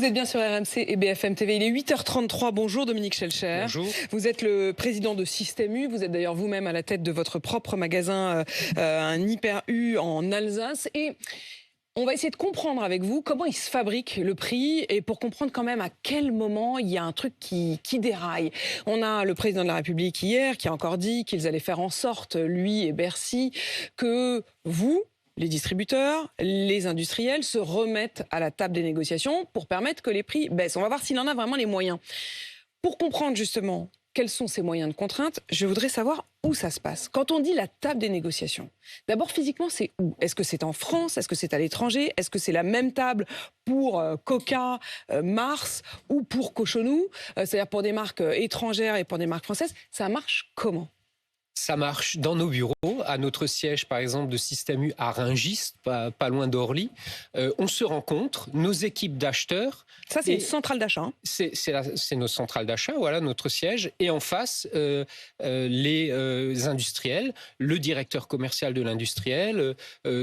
Vous êtes bien sur RMC et BFM TV. Il est 8h33. Bonjour Dominique Schelcher. Bonjour. Vous êtes le président de Système U. Vous êtes d'ailleurs vous-même à la tête de votre propre magasin, un Hyper U en Alsace. Et on va essayer de comprendre avec vous comment il se fabrique le prix et pour comprendre quand même à quel moment il y a un truc qui déraille. On a le président de la République hier qui a encore dit qu'ils allaient faire en sorte, lui et Bercy, que vous, les distributeurs, les industriels se remettent à la table des négociations pour permettre que les prix baissent. On va voir s'il en a vraiment les moyens. Pour comprendre justement quels sont ces moyens de contrainte, je voudrais savoir où ça se passe. Quand on dit la table des négociations, d'abord physiquement c'est où? Est-ce que c'est en France? Est-ce que c'est à l'étranger? Est-ce que c'est la même table pour Coca, Mars ou pour Cochonou? C'est-à-dire pour des marques étrangères et pour des marques françaises. Ça marche comment? Ça marche dans nos bureaux, à notre siège par exemple de Système U à Rungis, pas loin d'Orly. On se rencontre, nos équipes d'acheteurs. Ça c'est une centrale d'achat. Hein. C'est nos centrales d'achat, voilà notre siège. Et en face, les industriels, le directeur commercial de l'industriel,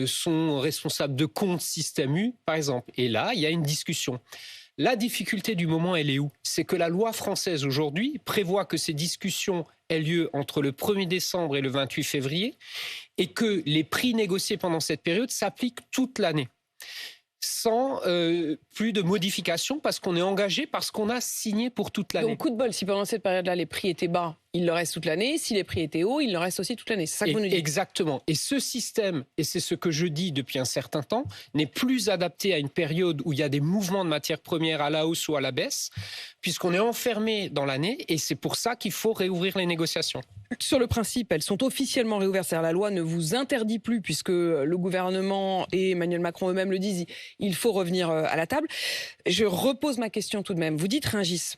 son responsable de compte Système U par exemple. Et là, il y a une discussion. La difficulté du moment, elle est où? C'est que la loi française aujourd'hui prévoit que ces discussions aient lieu entre le 1er décembre et le 28 février et que les prix négociés pendant cette période s'appliquent toute l'année. Sans plus de modifications parce qu'on est engagé, parce qu'on a signé pour toute l'année. Donc coup de bol, si pendant cette période-là les prix étaient bas, il le reste toute l'année. Si les prix étaient hauts, il le reste aussi toute l'année. C'est ça que vous nous dites. Exactement. Et ce système, et c'est ce que je dis depuis un certain temps, n'est plus adapté à une période où il y a des mouvements de matières premières à la hausse ou à la baisse, puisqu'on est enfermé dans l'année et c'est pour ça qu'il faut réouvrir les négociations. Sur le principe, elles sont officiellement réouvertes. C'est-à-dire la loi ne vous interdit plus, puisque le gouvernement et Emmanuel Macron eux-mêmes le disent, il faut revenir à la table. Je repose ma question tout de même. Vous dites Rungis.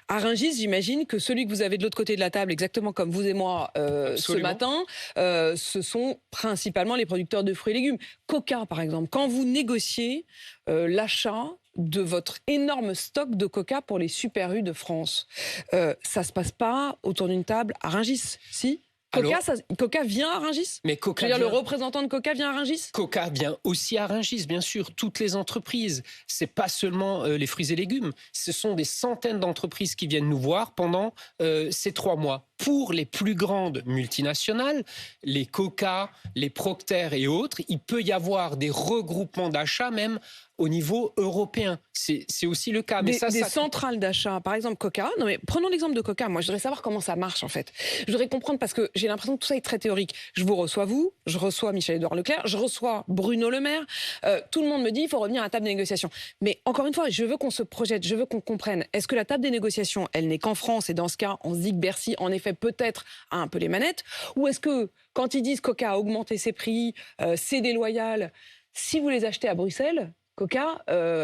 À Rungis, j'imagine que celui que vous avez de l'autre côté de la table, exactement comme vous et moi ce matin, ce sont principalement les producteurs de fruits et légumes. Coca, par exemple. Quand vous négociez l'achat de votre énorme stock de Coca pour les Super U de France, ça se passe pas autour d'une table à Rungis, si? Coca vient à Rungis? Mais Coca le représentant de Coca vient à Rungis? Coca vient aussi à Rungis, bien sûr. Toutes les entreprises. C'est pas seulement les fruits et légumes. Ce sont des centaines d'entreprises qui viennent nous voir pendant ces 3 mois. Pour les plus grandes multinationales, les Coca, les Procter et autres, il peut y avoir des regroupements d'achats même au niveau européen. C'est aussi le cas. Mais des centrales d'achat, par exemple Coca. Non mais prenons l'exemple de Coca. Moi, je voudrais savoir comment ça marche en fait. Je voudrais comprendre parce que j'ai l'impression que tout ça est très théorique. Je vous reçois vous, je reçois Michel-Édouard Leclerc, je reçois Bruno Le Maire. Tout le monde me dit il faut revenir à la table des négociations. Mais encore une fois, je veux qu'on se projette, je veux qu'on comprenne. Est-ce que la table des négociations, elle n'est qu'en France et dans ce cas, on se dit que Bercy, en effet, peut-être a un peu les manettes, ou est-ce que quand ils disent Coca a augmenté ses prix, c'est déloyal, si vous les achetez à Bruxelles, Coca,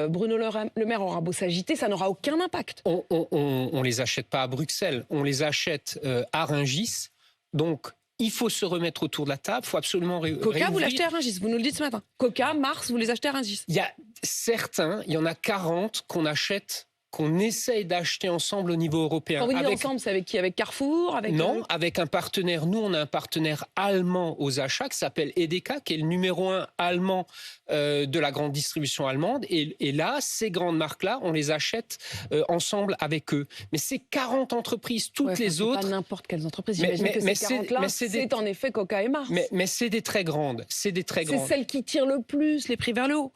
Bruno Le Maire aura beau s'agiter, ça n'aura aucun impact. On les achète pas à Bruxelles, on les achète à Rungis, donc il faut se remettre autour de la table, il faut absolument Coca, vous l'achetez à Rungis, vous nous le dites ce matin. Coca, Mars, vous les achetez à Rungis. Il y a certains, il y en a 40 qu'on achète, qu'on essaye d'acheter ensemble au niveau européen. Quand vous dites ensemble, c'est avec qui? Avec Carrefour? Non, avec un partenaire. Nous, on a un partenaire allemand aux achats qui s'appelle Edeka, qui est le numéro 1 allemand de la grande distribution allemande. Et là, ces grandes marques-là, on les achète ensemble avec eux. Mais ces 40 entreprises, toutes les autres... pas n'importe quelles entreprises. J'imagine que ces 40-là, c'est en effet Coca et Mars. Mais c'est des très grandes. C'est celles qui tirent le plus les prix vers le haut.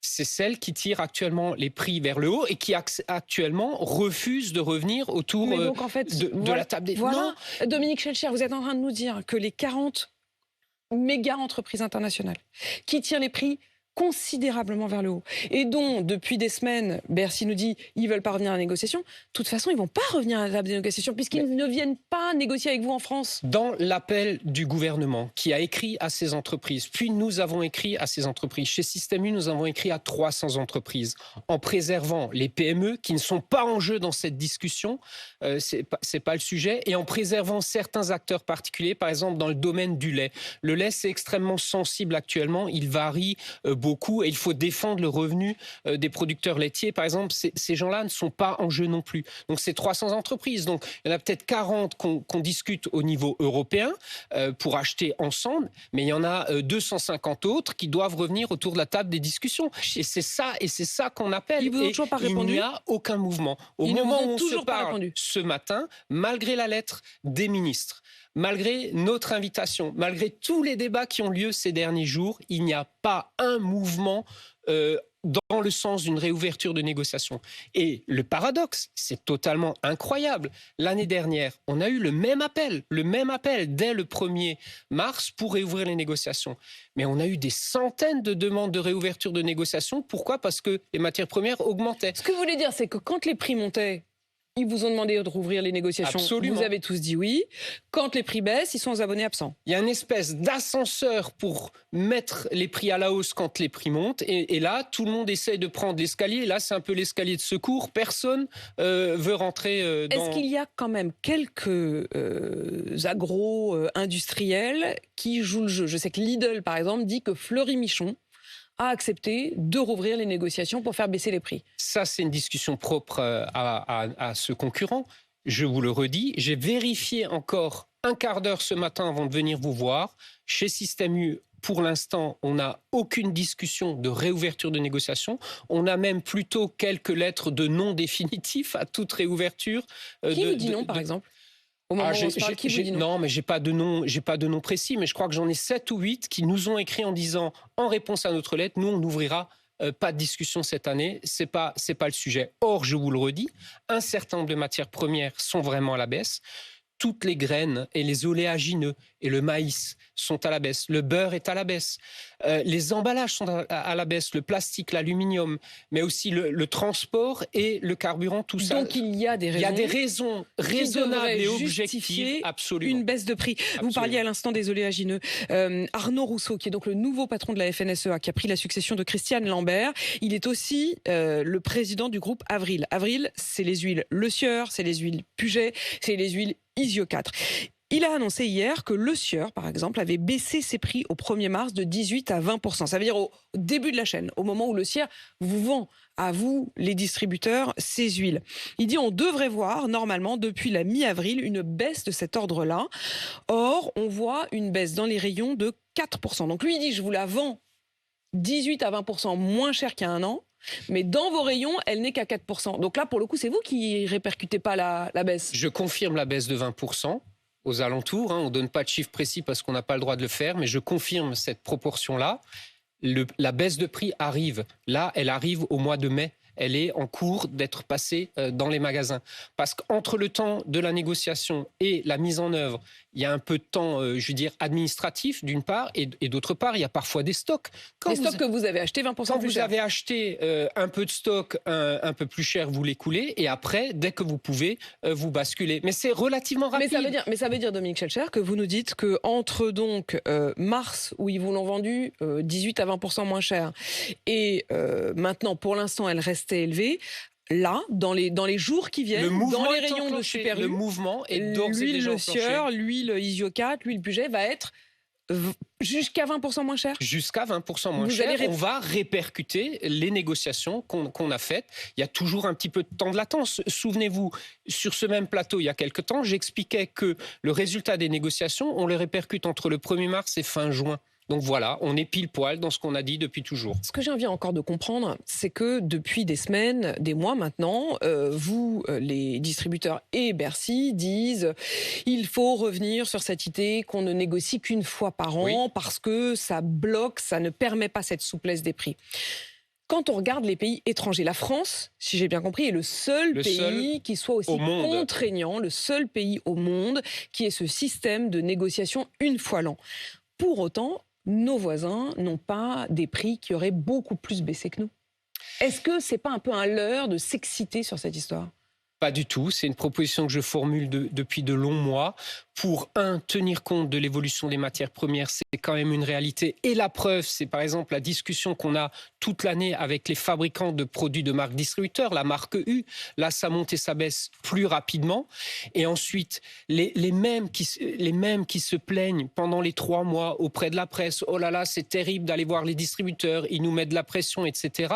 C'est celle qui tire actuellement les prix vers le haut et qui actuellement refuse de revenir autour donc, en fait, de la table des... Voilà. Dominique Schelcher, vous êtes en train de nous dire que les 40 méga entreprises internationales qui tirent les prix considérablement vers le haut et dont depuis des semaines Bercy nous dit ils veulent pas revenir à la négociation, de toute façon ils vont pas revenir à la table des négociations puisqu'ils ne viennent pas négocier avec vous en France. Dans l'appel du gouvernement qui a écrit à ces entreprises, puis nous avons écrit à ces entreprises, chez Système U nous avons écrit à 300 entreprises en préservant les PME qui ne sont pas en jeu dans cette discussion, c'est pas le sujet, et en préservant certains acteurs particuliers, par exemple dans le domaine du lait. Le lait c'est extrêmement sensible actuellement, il varie beaucoup et il faut défendre le revenu des producteurs laitiers. Par exemple, ces gens-là ne sont pas en jeu non plus. Donc, c'est 300 entreprises. Donc, il y en a peut-être 40 qu'on discute au niveau européen pour acheter ensemble, mais il y en a 250 autres qui doivent revenir autour de la table des discussions. Et c'est ça qu'on appelle. Ils vous ont toujours pas répondu. Il n'y a aucun mouvement. Au moment où on se parle ce matin, malgré la lettre des ministres, malgré notre invitation, malgré tous les débats qui ont lieu ces derniers jours, il n'y a pas un mouvement dans le sens d'une réouverture de négociations. Et le paradoxe, c'est totalement incroyable. L'année dernière, on a eu le même appel dès le 1er mars pour réouvrir les négociations. Mais on a eu des centaines de demandes de réouverture de négociations. Pourquoi ? Parce que les matières premières augmentaient. Ce que vous voulez dire, c'est que quand les prix montaient, ils vous ont demandé de rouvrir les négociations. Absolument. Vous avez tous dit oui. Quand les prix baissent, ils sont aux abonnés absents. Il y a une espèce d'ascenseur pour mettre les prix à la hausse quand les prix montent. Et là, tout le monde essaye de prendre l'escalier. Là, c'est un peu l'escalier de secours. Personne veut rentrer dans... Est-ce qu'il y a quand même quelques agro-industriels qui jouent le jeu ? Je sais que Lidl, par exemple, dit que Fleury-Michon a accepté de rouvrir les négociations pour faire baisser les prix. Ça, c'est une discussion propre à ce concurrent. Je vous le redis, j'ai vérifié encore un quart d'heure ce matin avant de venir vous voir. Chez Système U, pour l'instant, on n'a aucune discussion de réouverture de négociations. On a même plutôt quelques lettres de non définitifs à toute réouverture. Qui vous dit non, par exemple ? Au moment où on se parle, qui vous dit non ? Non, mais j'ai pas de nom précis, mais je crois que j'en ai 7 ou 8 qui nous ont écrit en disant, en réponse à notre lettre, nous, on n'ouvrira pas de discussion cette année, c'est pas le sujet. Or, je vous le redis, un certain nombre de matières premières sont vraiment à la baisse. Toutes les graines et les oléagineux et le maïs sont à la baisse. Le beurre est à la baisse. Les emballages sont à la baisse. Le plastique, l'aluminium, mais aussi le transport et le carburant, tout ça. Donc il y a des raisons. Il y a des raisons raisonnables et objectives. Absolument. Une baisse de prix. Absolument. Vous parliez à l'instant des oléagineux. Arnaud Rousseau, qui est donc le nouveau patron de la FNSEA, qui a pris la succession de Christiane Lambert, il est aussi le président du groupe Avril. Avril, c'est les huiles Le Sieur, c'est les huiles Puget, c'est les huiles Isio 4. Il a annoncé hier que Le Sieur, par exemple, avait baissé ses prix au 1er mars de 18 à 20%. Ça veut dire au début de la chaîne, au moment où Le Sieur vous vend à vous, les distributeurs, ces huiles. Il dit on devrait voir, normalement, depuis la mi-avril, une baisse de cet ordre-là. Or, on voit une baisse dans les rayons de 4%. Donc lui, il dit je vous la vends 18 à 20% moins cher qu'il y a un an. Mais dans vos rayons, elle n'est qu'à 4%. Donc là, pour le coup, c'est vous qui répercutez pas la baisse. Je confirme la baisse de 20% aux alentours. On ne donne pas de chiffre précis parce qu'on n'a pas le droit de le faire, mais je confirme cette proportion-là. La baisse de prix arrive. Là, elle arrive au mois de mai. Elle est en cours d'être passée dans les magasins. Parce qu'entre le temps de la négociation et la mise en œuvre, il y a un peu de temps, administratif, d'une part, et d'autre part, il y a parfois des stocks. Des stocks que vous avez achetés 20% plus cher. Quand vous avez acheté un peu de stock un peu plus cher, vous les coulez, et après, dès que vous pouvez, vous basculez. Mais c'est relativement rapide. Mais ça veut dire, Dominique Schelcher, que vous nous dites qu'entre donc mars, où ils vous l'ont vendu 18 à 20% moins cher, et maintenant, pour l'instant, elle restait élevée. Là, dans les jours qui viennent, dans les rayons de Super U, le mouvement est d'ores et déjà enclenché. L'huile Le Sieur, l'huile Isio 4, l'huile Puget va être jusqu'à 20% moins cher. Jusqu'à 20% moins cher. On va répercuter les négociations qu'on a faites. Il y a toujours un petit peu de temps de latence. Souvenez-vous, sur ce même plateau, il y a quelque temps, j'expliquais que le résultat des négociations, on les répercute entre le 1er mars et fin juin. Donc voilà, on est pile poil dans ce qu'on a dit depuis toujours. Ce que j'ai envie encore de comprendre, c'est que depuis des semaines, des mois maintenant, vous, les distributeurs et Bercy, disent il faut revenir sur cette idée qu'on ne négocie qu'une fois par an parce que ça bloque, ça ne permet pas cette souplesse des prix. Quand on regarde les pays étrangers, la France, si j'ai bien compris, est le seul pays qui soit aussi contraignant, le seul pays au monde qui ait ce système de négociation une fois l'an. Pour autant, nos voisins n'ont pas des prix qui auraient beaucoup plus baissé que nous. Est-ce que c'est pas un peu un leurre de s'exciter sur cette histoire ? Pas du tout. C'est une proposition que je formule depuis de longs mois pour, tenir compte de l'évolution des matières premières. C'est quand même une réalité. Et la preuve, c'est par exemple la discussion qu'on a toute l'année avec les fabricants de produits de marque distributeur, la marque U. Là, ça monte et ça baisse plus rapidement. Et ensuite, les mêmes qui se plaignent pendant les 3 mois auprès de la presse. Oh là là, c'est terrible d'aller voir les distributeurs, ils nous mettent de la pression, etc.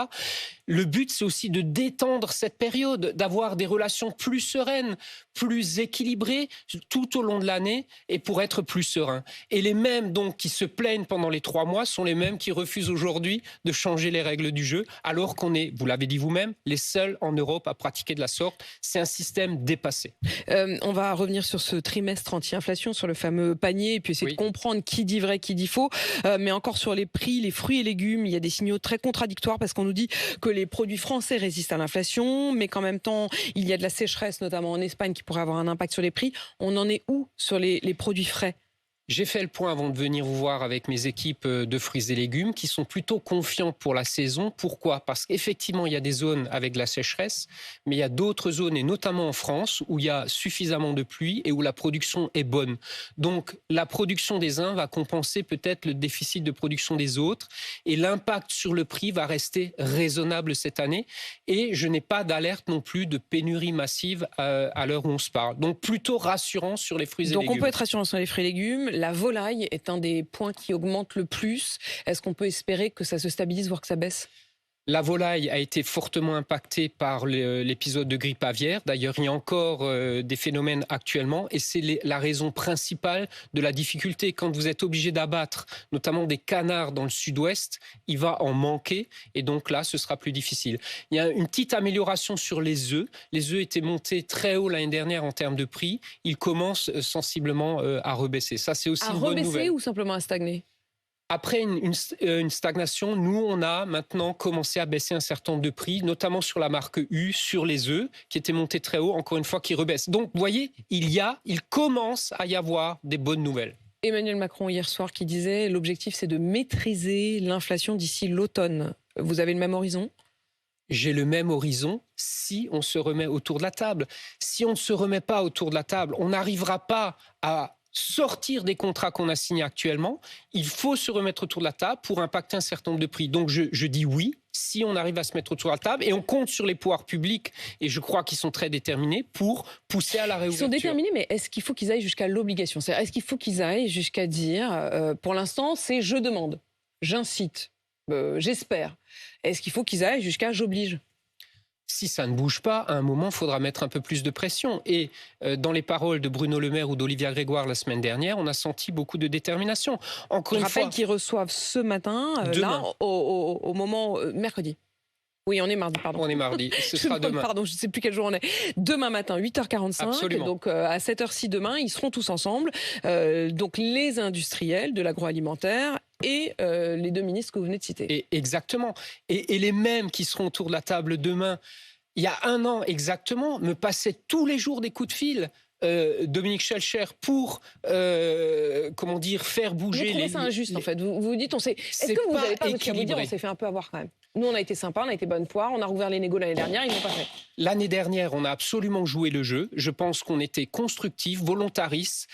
Le but, c'est aussi de détendre cette période, d'avoir des relations plus sereines, plus équilibrées tout au long de l'année et pour être plus serein. Et les mêmes donc qui se plaignent pendant les 3 mois sont les mêmes qui refusent aujourd'hui de changer les règles du jeu, alors qu'on est, vous l'avez dit vous-même, les seuls en Europe à pratiquer de la sorte. C'est un système dépassé. On va revenir sur ce trimestre anti-inflation, sur le fameux panier, et puis essayer de comprendre qui dit vrai, qui dit faux. Mais encore sur les prix, les fruits et légumes, il y a des signaux très contradictoires parce qu'on nous dit que les produits français résistent à l'inflation, mais qu'en même temps, il y a de la sécheresse, notamment en Espagne, qui pourrait avoir un impact sur les prix. On en est où sur les produits frais ? J'ai fait le point avant de venir vous voir avec mes équipes de fruits et légumes qui sont plutôt confiants pour la saison. Pourquoi ? Parce qu'effectivement, il y a des zones avec de la sécheresse, mais il y a d'autres zones, et notamment en France, où il y a suffisamment de pluie et où la production est bonne. Donc, la production des uns va compenser peut-être le déficit de production des autres, et l'impact sur le prix va rester raisonnable cette année. Et je n'ai pas d'alerte non plus de pénurie massive à l'heure où on se parle. Donc, plutôt rassurant sur les fruits et légumes. Donc, on peut être rassurant sur les fruits et légumes. La volaille est un des points qui augmente le plus. Est-ce qu'on peut espérer que ça se stabilise, voire que ça baisse ? La volaille a été fortement impactée par l'épisode de grippe aviaire. D'ailleurs, il y a encore des phénomènes actuellement et c'est la raison principale de la difficulté. Quand vous êtes obligé d'abattre notamment des canards dans le sud-ouest, il va en manquer et donc là, ce sera plus difficile. Il y a une petite amélioration sur les œufs. Les œufs étaient montés très haut l'année dernière en termes de prix. Ils commencent sensiblement à rebaisser. Ça, c'est aussi une bonne nouvelle. À rebaisser ou simplement à stagner ? Après une stagnation, nous, on a maintenant commencé à baisser un certain nombre de prix, notamment sur la marque U, sur les œufs, qui étaient montés très haut, encore une fois, qui rebaissent. Donc, vous voyez, il commence à y avoir des bonnes nouvelles. Emmanuel Macron, hier soir, qui disait l'objectif, c'est de maîtriser l'inflation d'ici l'automne. Vous avez le même horizon ? J'ai le même horizon si on se remet autour de la table. Si on ne se remet pas autour de la table, on n'arrivera pas à sortir des contrats qu'on a signés actuellement. Il faut se remettre autour de la table pour impacter un certain nombre de prix. Donc je dis oui, si on arrive à se mettre autour de la table, et on compte sur les pouvoirs publics, et je crois qu'ils sont très déterminés, pour pousser à la réouverture. Ils sont déterminés, mais est-ce qu'il faut qu'ils aillent jusqu'à l'obligation ? C'est-à-dire, est-ce qu'il faut qu'ils aillent jusqu'à dire, pour l'instant, c'est je demande, j'incite, j'espère. Est-ce qu'il faut qu'ils aillent jusqu'à j'oblige ? Si ça ne bouge pas, à un moment, il faudra mettre un peu plus de pression. Et dans les paroles de Bruno Le Maire ou d'Olivia Grégoire la semaine dernière, on a senti beaucoup de détermination. Encore une fois, je rappelle qu'ils reçoivent ce matin, là, au moment mercredi. Oui, on est mardi, pardon. On est mardi, ce sera demain. Pardon, je ne sais plus quel jour on est. Demain matin, 8h45. Absolument. Donc à cette heure-ci demain, ils seront tous ensemble. Donc les industriels de l'agroalimentaire et les 2 ministres que vous venez de citer. Et exactement. Et les mêmes qui seront autour de la table demain, il y a 1 an exactement, me passaient tous les jours des coups de fil. Dominique Schelcher pour faire bouger les... C'est injuste en fait. Vous dites, est-ce que vous n'avez pas votre dire, on s'est fait un peu avoir quand même. Nous, on a été sympa, on a été bonne poire, on a rouvert les négos l'année dernière, ils n'ont pas fait. L'année dernière, on a absolument joué le jeu. Je pense qu'on était constructifs, volontaristes.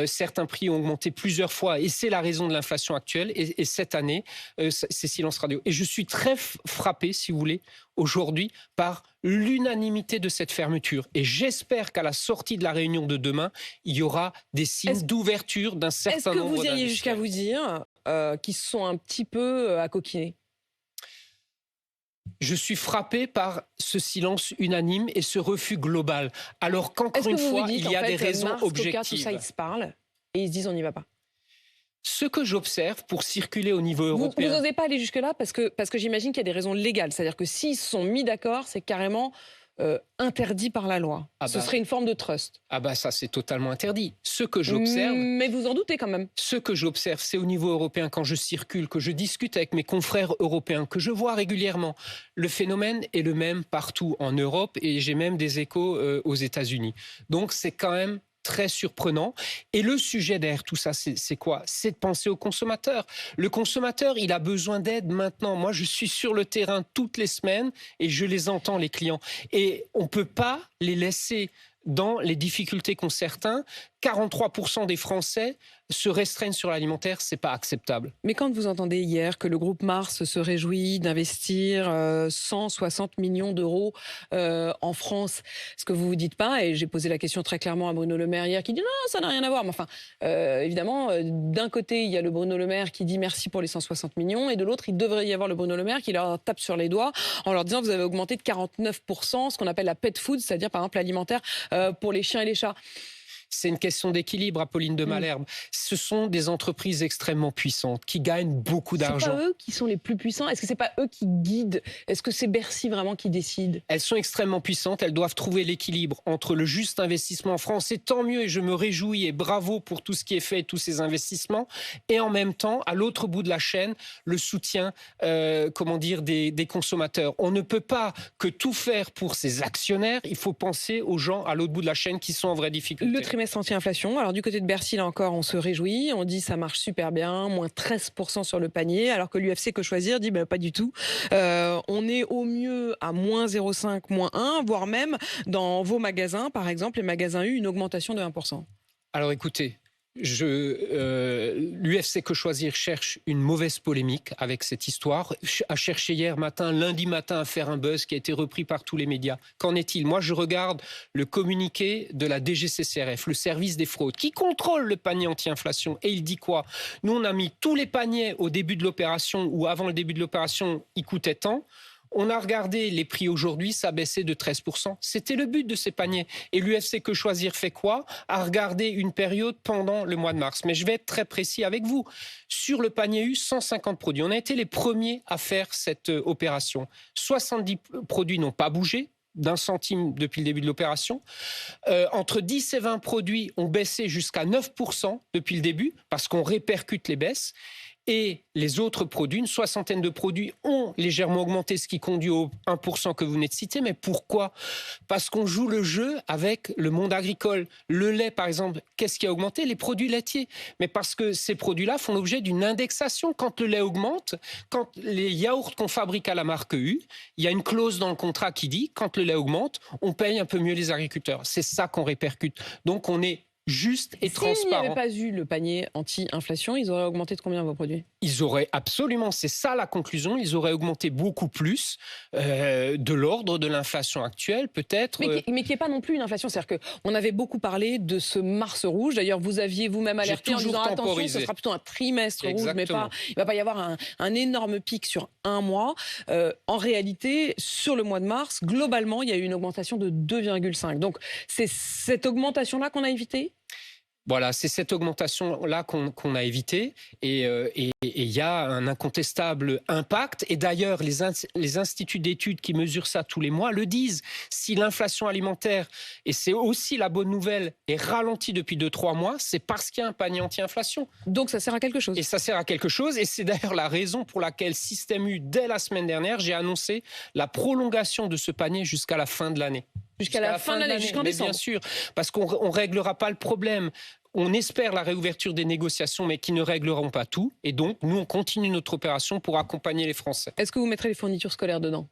Certains prix ont augmenté plusieurs fois et c'est la raison de l'inflation actuelle. Et cette année, c'est silence radio. Et je suis très frappé, si vous voulez, aujourd'hui, par l'unanimité de cette fermeture. Et j'espère qu'à la sortie de la réunion de demain, il y aura des signes d'ouverture d'un certain nombre d'industriels. Est-ce que vous iriez jusqu'à vous dire qu'ils se sont un petit peu accoquinés ? Je suis frappé par ce silence unanime et ce refus global. Alors qu'encore une fois, il y a des raisons objectives. Coca, tout ça, ils se parlent et ils se disent on n'y va pas. Ce que j'observe pour circuler au niveau européen... Vous n'osez pas aller jusque-là parce que j'imagine qu'il y a des raisons légales. C'est-à-dire que s'ils se sont mis d'accord, c'est carrément... interdit par la loi. Ce serait une forme de trust. Ça c'est totalement interdit. Ce que j'observe... Mais vous en doutez quand même. Ce que j'observe, c'est au niveau européen, quand je circule, que je discute avec mes confrères européens, que je vois régulièrement. Le phénomène est le même partout en Europe et j'ai même des échos aux États-Unis. Donc c'est quand même très surprenant. Et le sujet derrière tout ça, c'est quoi? C'est de penser au consommateur. Le consommateur, il a besoin d'aide maintenant. Moi, je suis sur le terrain toutes les semaines et je les entends, les clients. Et on ne peut pas les laisser dans les difficultés qu'ont certains. 43% des Français se restreignent sur l'alimentaire, c'est pas acceptable. Mais quand vous entendez hier que le groupe Mars se réjouit d'investir 160 millions d'euros en France, ce que vous vous dites pas, et j'ai posé la question très clairement à Bruno Le Maire hier qui dit non, ça n'a rien à voir. Mais enfin, évidemment, d'un côté, il y a le Bruno Le Maire qui dit merci pour les 160 millions, et de l'autre, il devrait y avoir le Bruno Le Maire qui leur tape sur les doigts en leur disant vous avez augmenté de 49% ce qu'on appelle la pet food, c'est-à-dire par exemple l'alimentaire pour les chiens et les chats. C'est une question d'équilibre, Apolline de Malherbe. Ce sont des entreprises extrêmement puissantes qui gagnent beaucoup d'argent. C'est pas eux qui sont les plus puissants? Est-ce que c'est pas eux qui guident? Est-ce que c'est Bercy vraiment qui décide? Elles sont extrêmement puissantes. Elles doivent trouver l'équilibre entre le juste investissement en France. Et tant mieux, et je me réjouis et bravo pour tout ce qui est fait, tous ces investissements. Et en même temps, à l'autre bout de la chaîne, le soutien, des consommateurs. On ne peut pas que tout faire pour ses actionnaires. Il faut penser aux gens à l'autre bout de la chaîne qui sont en vraie difficulté. Le trimestre anti-inflation. Alors du côté de Bercy, là encore, on se réjouit. On dit ça marche super bien, moins 13% sur le panier, alors que l'UFC Que Choisir dit pas du tout. On est au mieux à moins 0,5, moins 1, voire même dans vos magasins, par exemple, les magasins U, une augmentation de 1%. Alors écoutez, l'UFC Que Choisir cherche une mauvaise polémique avec cette histoire, a cherché lundi matin, à faire un buzz qui a été repris par tous les médias. Qu'en est-il? Moi, je regarde le communiqué de la DGCCRF, le service des fraudes, qui contrôle le panier anti-inflation. Et il dit quoi? Nous, on a mis tous les paniers au début de l'opération ou avant le début de l'opération, ils coûtaient tant. On a regardé les prix aujourd'hui, ça a baissé de 13%. C'était le but de ces paniers. Et l'UFC Que Choisir fait quoi? A regardé une période pendant le mois de mars. Mais je vais être très précis avec vous. Sur le panier U, 150 produits. On a été les premiers à faire cette opération. 70 produits n'ont pas bougé d'1 centime depuis le début de l'opération. Entre 10 et 20 produits ont baissé jusqu'à 9% depuis le début, parce qu'on répercute les baisses. Et les autres produits, une soixantaine de produits, ont légèrement augmenté, ce qui conduit au 1% que vous venez de citer. Mais pourquoi? Parce qu'on joue le jeu avec le monde agricole. Le lait, par exemple, qu'est-ce qui a augmenté? Les produits laitiers. Mais parce que ces produits-là font l'objet d'une indexation. Quand le lait augmente, quand les yaourts qu'on fabrique à la marque U, il y a une clause dans le contrat qui dit, quand le lait augmente, on paye un peu mieux les agriculteurs. C'est ça qu'on répercute. Donc on est juste et transparent. S'il n'y avait pas eu le panier anti-inflation, ils auraient augmenté de combien vos produits? Ils auraient absolument, c'est ça la conclusion, ils auraient augmenté beaucoup plus, de l'ordre de l'inflation actuelle peut-être. Mais qui n'est pas non plus une inflation, c'est-à-dire qu'on avait beaucoup parlé de ce Mars rouge, d'ailleurs vous aviez vous-même alerté en disant attention, ce sera plutôt un trimestre rouge, mais pas, il ne va pas y avoir un énorme pic sur un mois. En réalité, sur le mois de mars, globalement, il y a eu une augmentation de 2,5. Donc c'est cette augmentation-là qu'on a évitée? Voilà, c'est cette augmentation-là qu'on a évitée et il y a un incontestable impact. Et d'ailleurs, les instituts d'études qui mesurent ça tous les mois le disent. Si l'inflation alimentaire, et c'est aussi la bonne nouvelle, est ralentie depuis 2-3 mois, c'est parce qu'il y a un panier anti-inflation. Donc ça sert à quelque chose. Et ça sert à quelque chose. Et c'est d'ailleurs la raison pour laquelle Système U, dès la semaine dernière, j'ai annoncé la prolongation de ce panier jusqu'à la fin de l'année. Jusqu'à la fin de l'année, jusqu'en décembre. Bien sûr, parce qu'on ne réglera pas le problème. On espère la réouverture des négociations, mais qui ne régleront pas tout. Et donc, nous, on continue notre opération pour accompagner les Français. Est-ce que vous mettrez les fournitures scolaires dedans?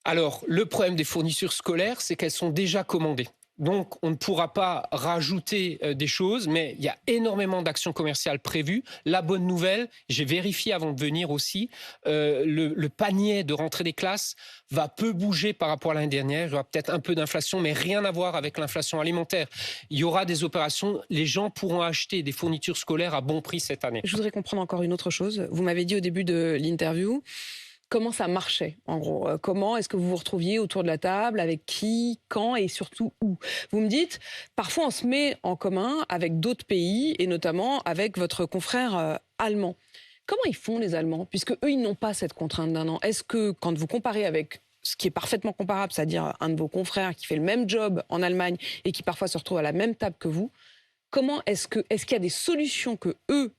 Alors, le problème des fournitures scolaires, c'est qu'elles sont déjà commandées. Donc, on ne pourra pas rajouter des choses, mais il y a énormément d'actions commerciales prévues. La bonne nouvelle, j'ai vérifié avant de venir aussi, le panier de rentrée des classes va peu bouger par rapport à l'année dernière. Il y aura peut-être un peu d'inflation, mais rien à voir avec l'inflation alimentaire. Il y aura des opérations, les gens pourront acheter des fournitures scolaires à bon prix cette année. Je voudrais comprendre encore une autre chose. Vous m'avez dit au début de l'interview comment ça marchait, en gros. Comment est-ce que vous vous retrouviez autour de la table, avec qui, quand et surtout où? Vous me dites, parfois on se met en commun avec d'autres pays, et notamment avec votre confrère allemand. Comment ils font les Allemands? Puisque eux, ils n'ont pas cette contrainte d'1 an. Est-ce que, quand vous comparez avec ce qui est parfaitement comparable, c'est-à-dire un de vos confrères qui fait le même job en Allemagne et qui parfois se retrouve à la même table que vous, est-ce qu'il y a des solutions que eux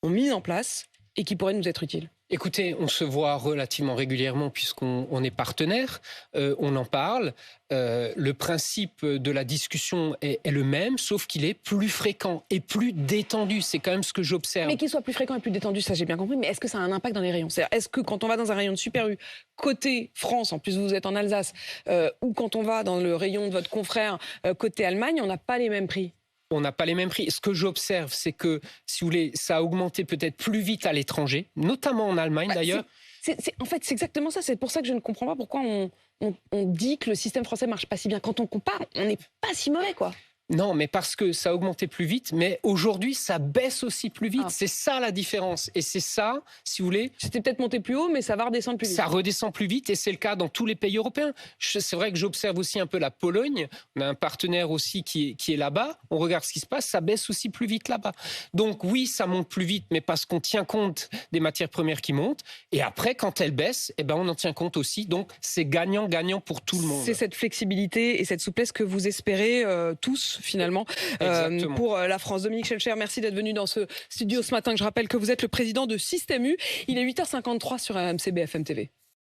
ont mises en place et qui pourraient nous être utiles? Écoutez, on se voit relativement régulièrement puisqu'on est partenaire, on en parle. Le principe de la discussion est le même, sauf qu'il est plus fréquent et plus détendu. C'est quand même ce que j'observe. Mais qu'il soit plus fréquent et plus détendu, ça j'ai bien compris. Mais est-ce que ça a un impact dans les rayons? C'est-à-dire, est-ce que quand on va dans un rayon de Super U, côté France, en plus vous êtes en Alsace, ou quand on va dans le rayon de votre confrère côté Allemagne, on n'a pas les mêmes prix? On n'a pas les mêmes prix. Ce que j'observe, c'est que, si vous voulez, ça a augmenté peut-être plus vite à l'étranger, notamment en Allemagne d'ailleurs. En fait, c'est exactement ça. C'est pour ça que je ne comprends pas pourquoi on dit que le système français marche pas si bien. Quand on compare, on n'est pas si mauvais, quoi. Non, mais parce que ça a augmenté plus vite, mais aujourd'hui, ça baisse aussi plus vite. Ah. C'est ça la différence. Et c'est ça, si vous voulez... C'était peut-être monté plus haut, mais ça va redescendre plus vite. Ça redescend plus vite et c'est le cas dans tous les pays européens. C'est vrai que j'observe aussi un peu la Pologne. On a un partenaire aussi qui est là-bas. On regarde ce qui se passe, ça baisse aussi plus vite là-bas. Donc oui, ça monte plus vite, mais parce qu'on tient compte des matières premières qui montent. Et après, quand elles baissent, eh ben, on en tient compte aussi. Donc c'est gagnant-gagnant pour tout le monde. C'est cette flexibilité et cette souplesse que vous espérez tous, finalement, pour la France. Dominique Schelcher, merci d'être venu dans ce studio ce matin. Je rappelle que vous êtes le président de Système U. Il est 8h53 sur RMC BFM TV.